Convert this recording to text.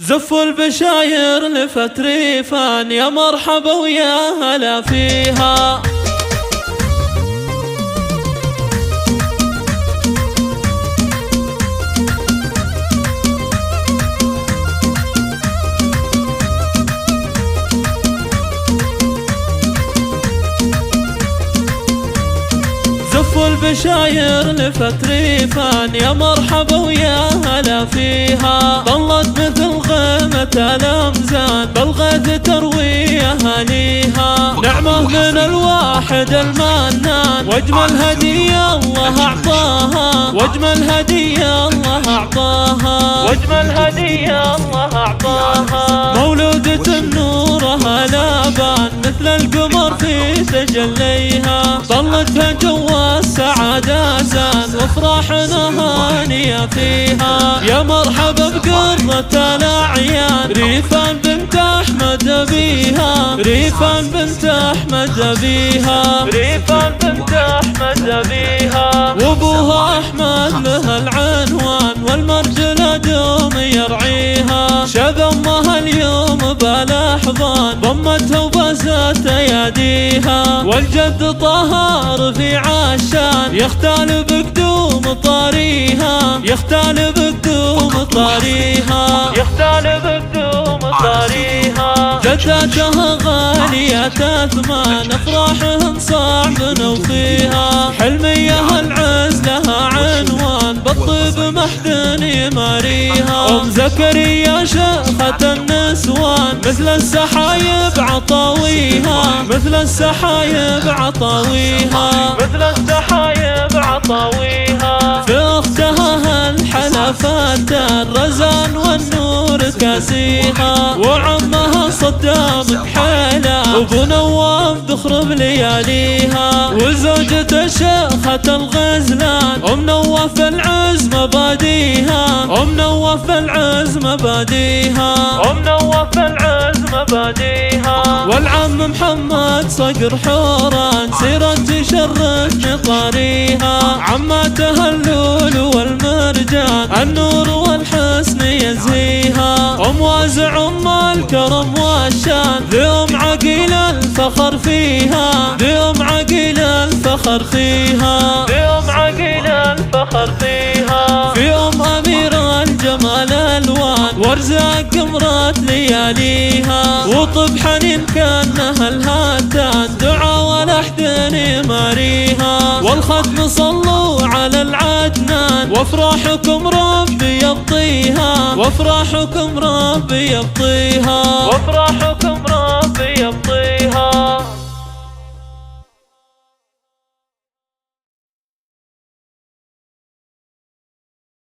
زفوا البشاير لفت ريفان، يا مرحبا ويا هلا فيها. زفوا البشاير لفت ريفان، يا مرحبا ويا هلا فيها. ظلت مثل غيمة الأمزان، بالغيث تروي أهاليها. نعمة من الواحد المنان، واجمل هدية الله أعطاها. واجمل هدية الله أعطاها. واجمل هدية الله أعطاها. مولودة نورها لابان، مثل القمر في تجليها. ظلتها جوا السعادة زان، وافراحنا هانية فيها. يا مرحبا بقرة الأعيان، ريفان بنت أحمد بيها. ريفان بنت أحمد بيها. ريفان بنت أحمد بيها. وابوها أحمد له العنوان، والمرجلة دوم يرعيها. شذ أمها اليوم بالأحضان، ضمتها وبست أياديها. والجد طه رفيع الشان، يختال بقدوم طاريها. يختال بقدوم طاريها. يختال بقدوم طاريها. جداتها غالية أثمان، أفراحهن صعب نوفيها. حلميها العز لها عنوان، بالطيب محد يماريها. أم زكريا شيخة النسوان، مثل السحايب عطاويها. مثل السحايب عطاويها. مثل السحايب عطاويها. في أختها الحلفات الرزان والنور كاسيها. وعمها صدام بحيلة، وابو نواف تخرب لياليها. وزوجة شيخة الغزلان، أم نواف العز مباديها. أم نواف العز مباديها. أم نواف العز مباديها. والعم محمد صقر حوران، سيرة تشرفني طاريها. عماتها اللول والمرجان، النور والحسن يزهيها. أم وازع أم الكرم والشان، ذي أم عقيل الفخر فيها. ذي أم عقيل الفخر فيها. ذي أم عقيل الفخر فيها. في أم أمير الجمال الوان، وارزاق قمرات لياليها. وطب حنين كانها الهاتان، دعا ولحد يماريها. والختم صلوا على العدنان، وافراحكم ربي يبطيها. وافراحكم ربي يبطيها.